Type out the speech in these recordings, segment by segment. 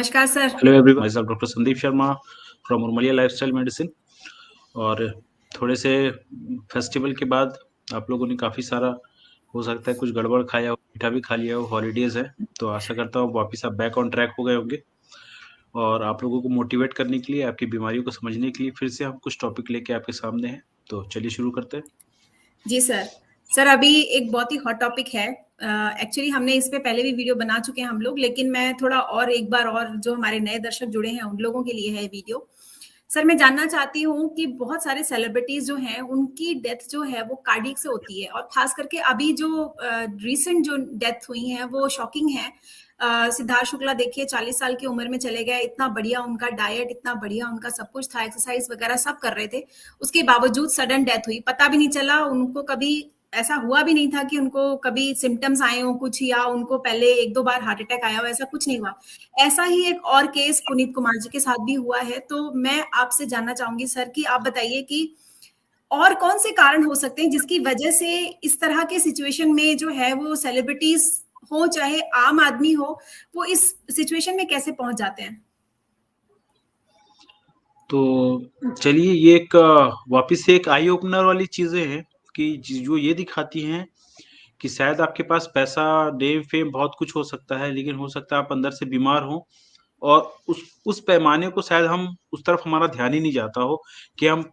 नमस्कार sir. Hello everyone, my self doctor Sandeep Sharma from Urmalia lifestyle medicine. और थोड़े से फेस्टिवल के बाद आप लोगों ने काफ़ी सारा, हो सकता है कुछ गड़बड़ खाया हो, मीठा भी खा लिया हो, हॉलीडेज है, तो आशा करता हूँ वापस आप बैक ऑन ट्रैक हो गए होंगे। और आप लोगों को मोटिवेट करने के लिए, आपकी बीमारियों को समझने के लिए फिर से हम कुछ टॉपिक लेके आपके सामने हैं। तो चलिए शुरू करते हैं। जी सर। सर अभी एक बहुत ही हॉट टॉपिक है। एक्चुअली हमने इस पे पहले भी वीडियो बना चुके हैं हम लोग, लेकिन मैं थोड़ा और एक बार, और जो हमारे नए दर्शक जुड़े हैं उन लोगों के लिए है वीडियो। सर मैं जानना चाहती हूँ कि बहुत सारे सेलिब्रिटीज जो हैं उनकी डेथ जो है वो कार्डियक से होती है, और खास करके अभी जो रीसेंट जो डेथ हुई है वो शॉकिंग है। सिद्धार्थ शुक्ला देखिए 40 साल की उम्र में चले गए। इतना बढ़िया उनका डाइट, इतना बढ़िया उनका सब कुछ था, एक्सरसाइज वगैरह सब कर रहे थे, उसके बावजूद सडन डेथ हुई। पता भी नहीं चला उनको, कभी ऐसा हुआ भी नहीं था कि उनको कभी सिम्टम्स आए हो कुछ, या उनको पहले एक दो बार हार्ट अटैक आया हो, ऐसा कुछ नहीं हुआ। ऐसा ही एक और केस पुनीत कुमार जी के साथ भी हुआ है। तो मैं आपसे जानना चाहूंगी सर कि आप बताइए कि और कौन से कारण हो सकते हैं जिसकी वजह से इस तरह के सिचुएशन में जो है वो सेलिब्रिटीज हो चाहे आम आदमी हो, वो इस सिचुएशन में कैसे पहुंच जाते हैं। तो चलिए, ये एक वापस से एक आई ओपनर वाली चीज़ें हैं कि जो ये दिखाती हैं कि शायद आपके पास पैसा, नेम, फेम बहुत कुछ हो सकता है, लेकिन हो सकता है आप अंदर से बीमार हो। और उस पैमाने को शायद हम उस तरफ हमारा ध्यान ही नहीं जाता हो कि हम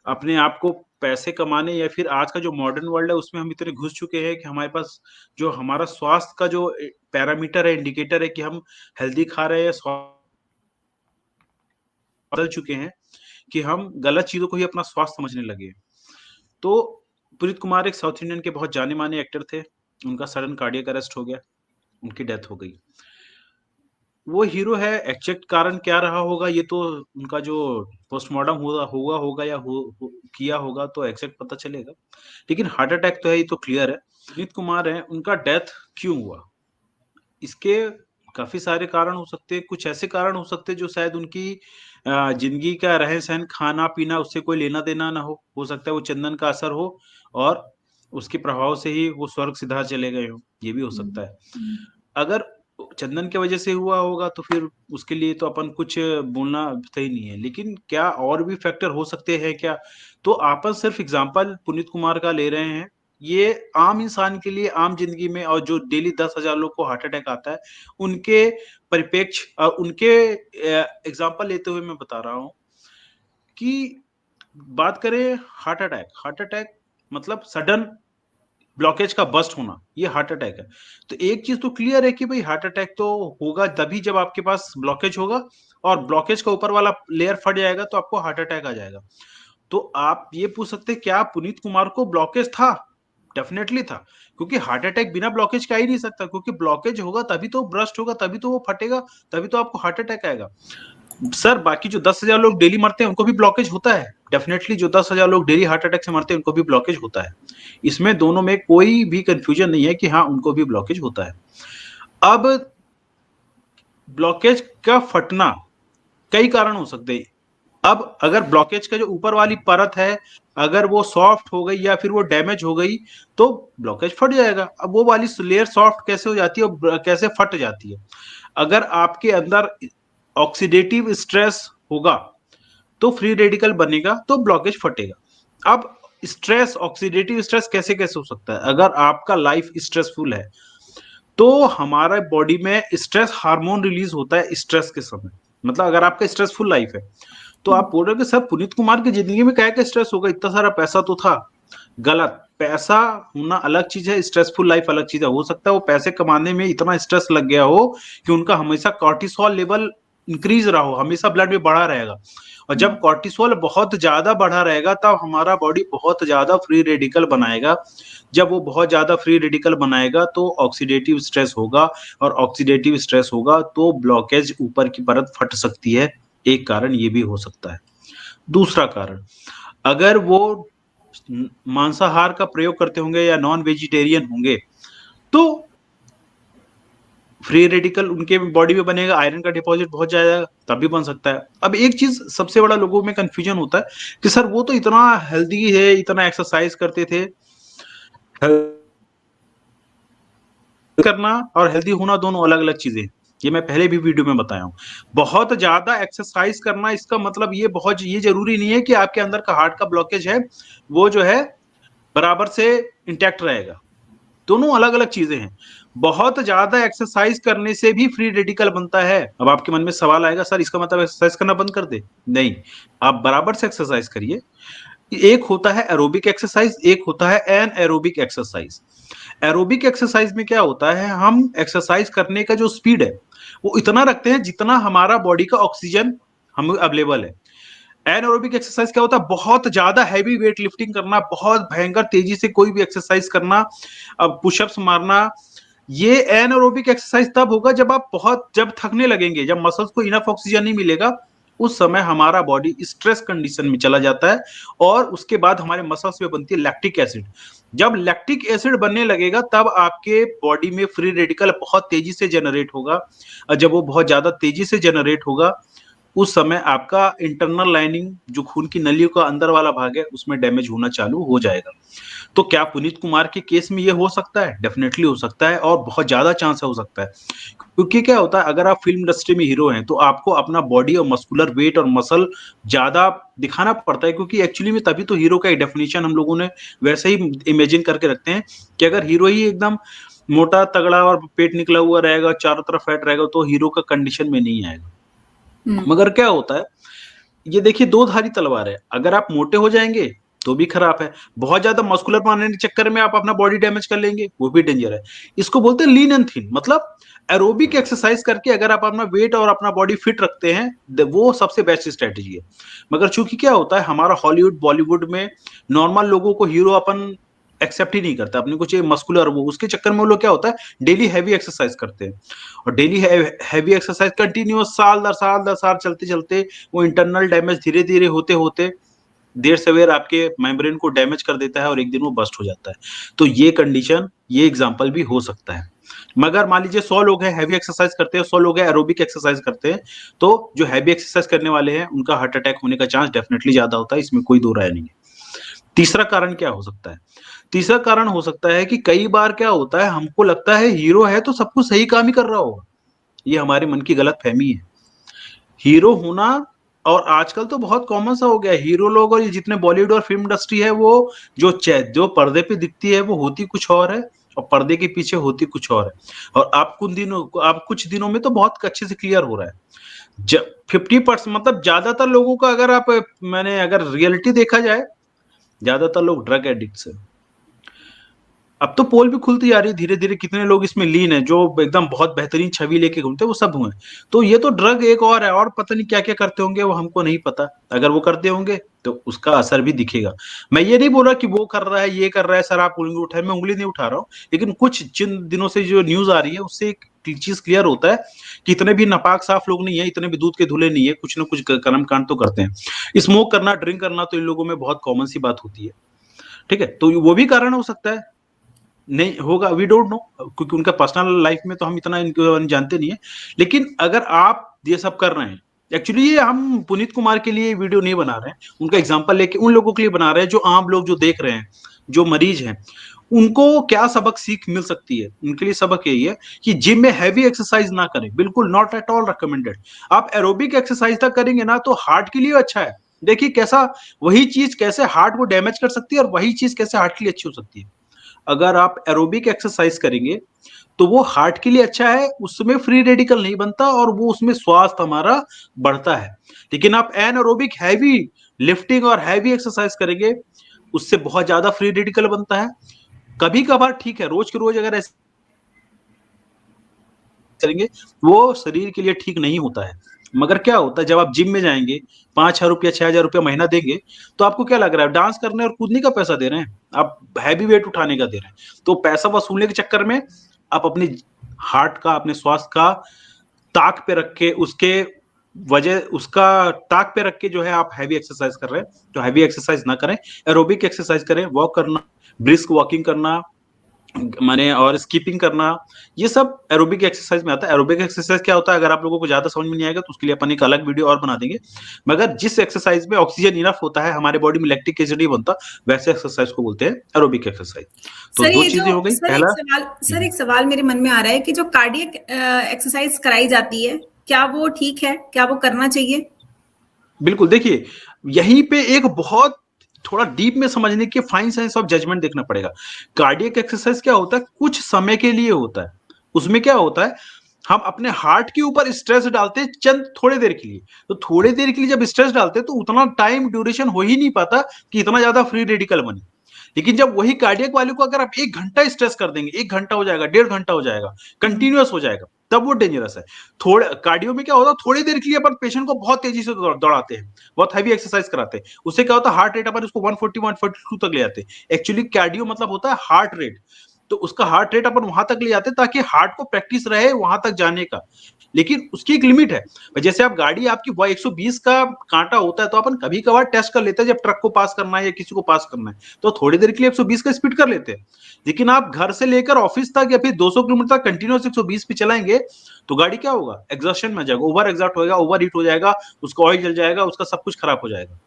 अपने आप को पैसे कमाने, या फिर आज का जो मॉडर्न वर्ल्ड है उसमें हम इतने घुस चुके हैं कि हमारे पास जो हमारा स्वास्थ्य का जो पैरामीटर है, इंडिकेटर है कि हम हेल्दी खा रहे हैं, बदल चुके हैं कि हम गलत चीजों को ही अपना स्वास्थ्य समझने लगे हैं। तो पुनीत कुमार एक साउथ इंडियन के बहुत जाने माने एक्टर थे। उनका सडन कार्डियक अरेस्ट हो गया, उनकी डेथ हो गई। वो हीरो है, एग्जैक्ट कारण क्या रहा होगा ये तो उनका जो पोस्टमार्टम होगा या किया होगा तो एग्जैक्ट पता चलेगा। लेकिन हार्ट अटैक तो है, ये तो क्लियर है। पुनीत कुमार है, उनका डेथ क्यों हुआ, इसके काफी सारे कारण हो सकते हैं। कुछ ऐसे कारण हो सकते हैं जो शायद उनकी जिंदगी का रहन सहन, खाना पीना, उससे कोई लेना देना ना हो सकता है वो चंदन का असर हो, और उसके प्रभाव से ही वो स्वर्ग सिधार चले गए हो, ये भी हो सकता है। अगर चंदन की वजह से हुआ होगा तो फिर उसके लिए तो अपन कुछ बोलना सही नहीं है, लेकिन क्या और भी फैक्टर हो सकते हैं क्या? तो अपन सिर्फ एग्जांपल पुनीत कुमार का ले रहे हैं। ये आम इंसान के लिए, आम जिंदगी में, और जो डेली 10,000 लोग को हार्ट अटैक आता है, उनके परिपेक्ष उनके एग्जांपल लेते हुए मैं बता रहा हूँ कि बात करें हार्ट अटैक मतलब सडन ब्लॉकेज का बस्ट होना, ये हार्ट अटैक है। तो एक चीज तो क्लियर है कि भाई हार्ट अटैक तो होगा तभी जब आपके पास ब्लॉकेज होगा, और ब्लॉकेज का ऊपर वाला लेयर फट जाएगा तो आपको हार्ट अटैक आ जाएगा। तो आप ये पूछ सकते हैं क्या पुनीत कुमार को ब्लॉकेज था? डेफिनेटली था, क्योंकि हार्ट अटैक बिना ब्लॉकेज का ही नहीं सकता, क्योंकि ब्लॉकेज होगा तभी तो ब्रस्ट होगा, तभी तो वो फटेगा, तभी तो आपको हार्ट अटैक आएगा। सर बाकी जो 10,000 लोग डेली मरते हैं उनको भी ब्लॉकेज होता है, डेफिनेटली जो 10,000 लोग डेली हार्ट अटैक से मरते हैं उनको भी ब्लॉकेज होता है। इसमें दोनों में कोई भी कंफ्यूजन नहीं है कि हाँ उनको भी ब्लॉकेज होता है। अब ब्लॉकेज का फटना कई कारण हो सकते हैं। अब अगर ब्लॉकेज का जो ऊपर वाली परत है, अगर वो सॉफ्ट हो गई या फिर वो डैमेज हो गई तो ब्लॉकेज फट जाएगा। अब वो वाली लेयर सॉफ्ट कैसे हो जाती है और कैसे फट जाती है? अगर आपके अंदर ऑक्सीडेटिव स्ट्रेस होगा तो फ्री रेडिकल बनेगा तो ब्लॉकेज फटेगा। अब स्ट्रेस, ऑक्सीडेटिव स्ट्रेस कैसे कैसे हो सकता है? अगर आपका लाइफ स्ट्रेसफुल है तो हमारा बॉडी में स्ट्रेस हार्मोन रिलीज होता है स्ट्रेस के समय। मतलब अगर आपका स्ट्रेसफुल लाइफ है तो आप बोल रहे हो कि सर पुनीत कुमार की जिंदगी में क्या क्या स्ट्रेस होगा, इतना सारा पैसा तो था। गलत। पैसा होना अलग चीज है, स्ट्रेसफुल लाइफ अलग चीज है। हो सकता है वो पैसे कमाने में इतना स्ट्रेस लग गया हो कि उनका हमेशा कॉर्टिसोल लेवल इंक्रीज रहा हो, हमेशा ब्लड में बढ़ा रहेगा। और जब कॉर्टिसोल बहुत ज्यादा बढ़ा रहेगा तब हमारा बॉडी बहुत ज्यादा फ्री रेडिकल बनाएगा। जब वो बहुत ज्यादा फ्री रेडिकल बनाएगा तो ऑक्सीडेटिव स्ट्रेस होगा, और ऑक्सीडेटिव स्ट्रेस होगा तो ब्लॉकेज ऊपर की परत फट सकती है। एक कारण ये भी हो सकता है। दूसरा कारण, अगर वो मांसाहार का प्रयोग करते होंगे या नॉन वेजिटेरियन होंगे तो फ्री रेडिकल उनके बॉडी में बनेगा, आयरन का डिपॉजिट बहुत जाएगा, तब भी बन सकता है। अब एक चीज सबसे बड़ा लोगों में कंफ्यूजन होता है कि सर वो तो इतना हेल्दी है, इतना एक्सरसाइज करते थे। करना और हेल्दी होना दोनों अलग अलग चीजें हैं। ये मैं पहले भी वीडियो में बताया हूँ। बहुत ज्यादा एक्सरसाइज करना इसका मतलब ये जरूरी नहीं है कि आपके अंदर का हार्ट का ब्लॉकेज है वो जो है बराबर से इंटैक्ट रहेगा। दोनों अलग अलग चीजें हैं। बहुत ज्यादा एक्सरसाइज करने से भी फ्री रेडिकल बनता है। अब आपके मन में सवाल आएगा, सर इसका मतलब एक्सरसाइज करना बंद कर दे? नहीं, आप बराबर से एक्सरसाइज करिए। एक होता है एरोबिक एक्सरसाइज, एक होता है an aerobic exercise. Aerobic exercise में क्या होता है, हम एक्सरसाइज करने का जो स्पीड है वो इतना रखते हैं जितना हमारा बॉडी का ऑक्सीजन हमें अवेलेबल है। एनारोबिक एक्सरसाइज क्या होता है, बहुत ज्यादा हैवी वेट लिफ्टिंग करना, बहुत भयंकर तेजी से कोई भी एक्सरसाइज करना, अब पुशअप्स मारना। ये एनारोबिक एक्सरसाइज तब होगा जब थकने लगेंगे, जब मसल्स को इनफ ऑक्सीजन नहीं मिलेगा, उस समय हमारा बॉडी स्ट्रेस कंडीशन में चला जाता है और उसके बाद हमारे मसल्स में बनती है लैक्टिक एसिड। जब लैक्टिक एसिड बनने लगेगा तब आपके बॉडी में फ्री रेडिकल बहुत तेजी से जनरेट होगा, और जब वो बहुत ज्यादा तेजी से जनरेट होगा उस समय आपका इंटरनल लाइनिंग जो खून की नलियों का अंदर वाला भाग है उसमें डैमेज होना चालू हो जाएगा। तो क्या पुनीत कुमार के केस में ये हो सकता है? डेफिनेटली हो सकता है, और बहुत ज्यादा चांस है हो सकता है। क्योंकि क्या होता है, अगर आप फिल्म इंडस्ट्री में हीरो हैं तो आपको अपना बॉडी और मस्कुलर वेट और मसल ज्यादा दिखाना पड़ता है, क्योंकि एक्चुअली में तभी तो हीरो का एक डेफिनेशन हम लोगों ने वैसे ही इमेजिन करके रखते हैं कि अगर हीरो ही एकदम मोटा तगड़ा और पेट निकला हुआ रहेगा, चारों तरफ फैट रहेगा, तो हीरो का कंडीशन में नहीं आएगा। मगर क्या होता है, ये देखिए दो धारी तलवार है। अगर आप मोटे हो जाएंगे तो भी खराब है, बहुत ज्यादा मस्कुलर बनाने के चक्कर में आप अपना बॉडी डैमेज कर लेंगे, वो भी डेंजर है। इसको बोलते हैं लीन एंड थिन। मतलब एरोबिक एक्सरसाइज करके अगर आप अपना वेट और अपना बॉडी फिट रखते हैं, वो सबसे बेस्ट स्ट्रेटेजी है। मगर चूंकि क्या होता है, हमारा हॉलीवुड बॉलीवुड में नॉर्मल लोगों को हीरो अपन एक्सेप्ट ही नहीं करता, अपने को चाहिए मस्कुलर, वो उसके चक्कर में वो लोग क्या होता है डेली हैवी एक्सरसाइज करते हैं। और डेली हैवी एक्सरसाइज कंटिन्यूअस साल दर साल चलते चलते वो इंटरनल डैमेज धीरे धीरे होते होते देर सवेर आपके मेम्ब्रेन को डैमेज कर देता है और एक दिन वो बस्ट हो जाता है। तो ये कंडीशन, ये एग्जांपल भी हो सकता है। मगर मान लीजिए 100 लोग हैं हैवी एक्सरसाइज करते हैं, 100 लोग हैं एरोबिक एक्सरसाइज करते हैं, तो जो हैवी एक्सरसाइज करने वाले हैं उनका हार्ट अटैक होने का चांस डेफिनेटली ज्यादा होता है, इसमें कोई दो राय नहीं है। तीसरा कारण क्या हो सकता है? तीसरा कारण हो सकता है कि कई बार क्या होता है, हमको लगता है हीरो है तो सब कुछ सही काम ही कर रहा होगा। ये हमारे मन की गलत फहमी है। हीरो होना, और आजकल तो बहुत कॉमन सा हो गया है, हीरो लोग और ये जितने बॉलीवुड और फिल्म इंडस्ट्री है, वो जो पर्दे पे दिखती है वो होती कुछ और है और पर्दे के पीछे होती कुछ और है। और आप कुछ दिनों में तो बहुत अच्छे से क्लियर हो रहा है। 50% मतलब ज्यादातर लोगों का, अगर रियलिटी देखा जाए, ज्यादातर लोग ड्रग एडिक्ट्स है। अब तो पोल भी खुलती जा रही है धीरे धीरे, कितने लोग इसमें लीन है जो एकदम बहुत बेहतरीन छवि लेके घूमते हैं, वो सब हुए। तो ये तो ड्रग एक और है, और पता नहीं क्या क्या करते होंगे, वो हमको नहीं पता। अगर वो करते होंगे तो उसका असर भी दिखेगा। मैं ये नहीं बोल रहा कि वो कर रहा है, ये कर रहा है, सर आप उंगली उठाए, मैं उंगली नहीं उठा रहा हूँ। लेकिन कुछ जिन दिनों से जो न्यूज आ रही है उससे एक चीज क्लियर होता है कि इतने भी नापाक साफ लोग नहीं है, इतने भी दूध के धुले नहीं है, कुछ ना कुछ कर्म कांड तो करते हैं। स्मोक करना, ड्रिंक करना तो इन लोगों में बहुत कॉमन सी बात होती है। ठीक है, तो वो भी कारण हो सकता है, नहीं होगा, वी डोंट नो, क्योंकि उनका पर्सनल लाइफ में तो हम इतना इनके बारे में जानते नहीं है। लेकिन अगर आप ये सब कर रहे हैं, एक्चुअली ये हम पुनीत कुमार के लिए वीडियो नहीं बना रहे हैं, उनका एग्जांपल लेके उन लोगों के लिए बना रहे हैं जो आम लोग जो देख रहे हैं, जो मरीज हैं, उनको क्या सबक सीख मिल सकती है। उनके लिए सबक यही है कि जिम में हैवी एक्सरसाइज ना करें, बिल्कुल नॉट एट ऑल रिकमेंडेड। आप एरोबिक एक्सरसाइज तक करेंगे ना तो हार्ट के लिए अच्छा है। देखिए कैसा, वही चीज कैसे हार्ट को डैमेज कर सकती है और वही चीज कैसे हार्ट के लिए अच्छी हो सकती है। अगर आप एरोबिक एक्सरसाइज करेंगे तो वो हार्ट के लिए अच्छा है, उसमें फ्री रेडिकल नहीं बनता और वो उसमें स्वास्थ्य हमारा बढ़ता है। लेकिन आप एनएरोबिक हैवी लिफ्टिंग और हैवी एक्सरसाइज करेंगे, उससे बहुत ज्यादा फ्री रेडिकल बनता है। कभी कभार ठीक है, रोज के रोज अगर ऐसे करेंगे वो शरीर के लिए ठीक नहीं होता है। मगर क्या होता है, जब आप जिम में जाएंगे, 5,000 रुपया 6,000 रुपया महीना देंगे, तो आपको क्या लग रहा है, डांस करने और कूदने का पैसा दे रहे हैं, आप हैवी वेट उठाने का दे रहे हैं। तो पैसा वसूलने के चक्कर में आप अपने हार्ट का, अपने स्वास्थ्य का ताक पे रख के, उसका ताक पे रख के जो है आप हैवी एक्सरसाइज कर रहे हैं। तो हैवी एक्सरसाइज ना करें, एरोबिक एक्सरसाइज करें, वॉक करना, ब्रिस्क वॉकिंग करना, माने और स्किपिंग करना, ये सब एरोबिक एक्सरसाइज में आता है। एरोबिक एक्सरसाइज क्या होता है, अगर आप लोगों को ज्यादा समझ में नहीं आएगा तो उसके लिए अपन एक अलग वीडियो और बना देंगे। मगर जिस एक्सरसाइज में ऑक्सीजन इनफ होता है, हमारे बॉडी में लैक्टिक एसिड नहीं बनता, वैसे एक्सरसाइज को बोलते हैं एरोबिक एक्सरसाइज। तो सर दो ये चीजें जो हो गई, सर पहला एक सवाल मेरे मन में आ रहा है कि जो कार्डियक एक्सरसाइज कराई जाती है, क्या वो ठीक है, क्या वो करना चाहिए? बिल्कुल, देखिए यहीं पे एक बहुत थोड़ा डीप में समझने के फाइन साइंस ऑफ जजमेंट देखना पड़ेगा। कार्डियक एक्सरसाइज क्या होता है, कुछ समय के लिए होता है। उसमें क्या होता है, हम अपने हार्ट के ऊपर स्ट्रेस डालते हैं चंद थोड़े देर के लिए। तो थोड़े देर के लिए जब स्ट्रेस डालते हैं तो उतना टाइम ड्यूरेशन हो ही नहीं पाता कि इतना ज्यादा फ्री रेडिकल बने। लेकिन जब वही कार्डियक वाले को अगर आप 1 घंटा स्ट्रेस कर देंगे, 1 घंटा हो जाएगा, 1.5 घंटा हो जाएगा, कंटिन्यूअस हो जाएगा, तब वो डेंजरस है। थोड़े कार्डियो में क्या होता है, थोड़ी देर के लिए अपन पेशेंट को बहुत तेजी से दौड़ाते हैं, बहुत हैवी एक्सरसाइज कराते हैं। उससे क्या होता है, हार्ट रेट अपन उसको 140 142 तक ले जाते हैं। एक्चुअली कार्डियो मतलब होता है हार्ट रेट। तो उसका हार्ट रेट अपन वहां तक ले जाते हैं ताकि हार्ट को प्रैक्टिस रहे वहां तक जाने का। लेकिन उसकी एक लिमिट है। जैसे आप गाड़ी आपकी 120 का कांटा होता है तो अपन कभी कभार टेस्ट कर लेते हैं, जब ट्रक को पास करना है या किसी को पास करना है तो थोड़ी देर के लिए 120 का स्पीड कर लेते हैं। लेकिन आप घर से लेकर ऑफिस तक या फिर 200 किलोमीटर तक कंटिन्यूस 120 पे चलाएंगे तो गाड़ी क्या होगा, एग्जॉस्शन में जाएगा, ओवर एग्जॉस्ट होगा, ओवर हीट हो जाएगा, उसका ऑयल जल जाएगा, उसका सब कुछ खराब हो जाएगा।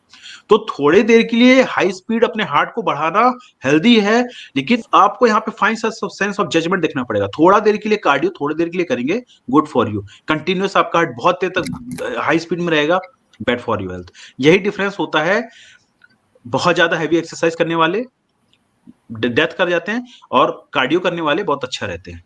तो थोड़े देर के लिए हाई स्पीड अपने हार्ट को बढ़ाना हेल्दी है। लेकिन आपको यहाँ पे फाइन सेंस ऑफ जजमेंट देखना पड़ेगा। थोड़ा देर के लिए कार्डियो थोड़ी देर के लिए करेंगे, गुड फॉर यू। कंटिन्यूस आपका हार्ट बहुत देर तक हाई स्पीड में रहेगा, बैड फॉर यू हेल्थ। यही डिफरेंस होता है। बहुत ज्यादा हैवी एक्सरसाइज करने वाले डेथ कर जाते हैं और कार्डियो करने वाले बहुत अच्छा रहते हैं।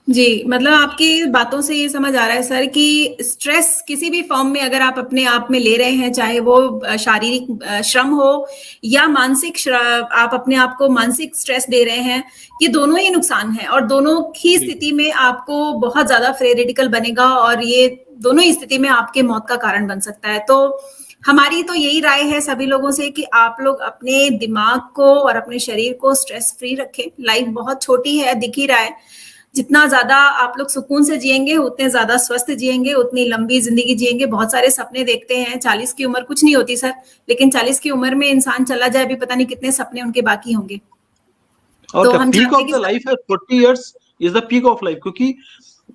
जी, मतलब आपकी बातों से ये समझ आ रहा है सर कि स्ट्रेस किसी भी फॉर्म में अगर आप अपने आप में ले रहे हैं, चाहे वो शारीरिक श्रम हो या मानसिक आप अपने आप को मानसिक स्ट्रेस दे रहे हैं, ये दोनों ही नुकसान है और दोनों ही स्थिति में आपको बहुत ज्यादा फ्री रेडिकल बनेगा और ये दोनों ही स्थिति में आपके मौत का कारण बन सकता है। तो हमारी तो यही राय है सभी लोगों से कि आप लोग अपने दिमाग को और अपने शरीर को स्ट्रेस फ्री रखें। लाइफ बहुत छोटी है, दिख ही रहा है। जितना ज्यादा आप लोग सुकून से जिएंगे, उतने ज्यादा स्वस्थ जिएंगे, उतनी लंबी जिंदगी जिएंगे। बहुत सारे सपने देखते हैं। 40 की उम्र कुछ नहीं होती सर, लेकिन 40 की उम्र में इंसान चला जाए, अभी पता नहीं कितने सपने उनके बाकी होंगे। और तो क्या हम पीक चाहते हैं ऑफ कि द लाइफ है, 40 years is the peak of life. क्योंकि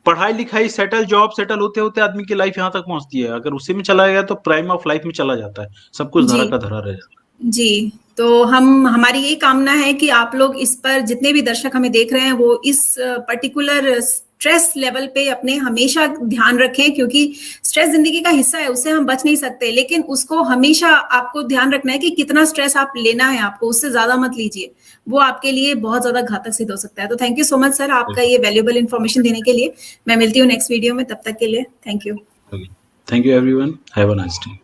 पढ़ाई लिखाई सेटल जॉब सेटल होते होते आदमी की लाइफ यहाँ तक पहुंचती है। अगर उसी में चला गया तो प्राइम ऑफ लाइफ में चला जाता है, सब कुछ जी धरा का धरा रह जाता जी, तो हमारी यही कामना है कि आप लोग इस पर, जितने भी दर्शक हमें देख रहे हैं, वो इस पर्टिकुलर स्ट्रेस लेवल पे अपने हमेशा ध्यान रखें, क्योंकि स्ट्रेस जिंदगी का हिस्सा है, उससे हम बच नहीं सकते। लेकिन उसको हमेशा आपको ध्यान रखना है कि कितना स्ट्रेस आप लेना है, आपको उससे ज्यादा मत लीजिए, वो आपके लिए बहुत ज्यादा घातक सिद्ध हो सकता है। तो thank you so much sir, आपका है। ये वैल्यूएबल इन्फॉर्मेशन देने के लिए। मैं मिलती हूँ नेक्स्ट वीडियो में, तब तक के लिए thank you. Thank you everyone, have a nice day.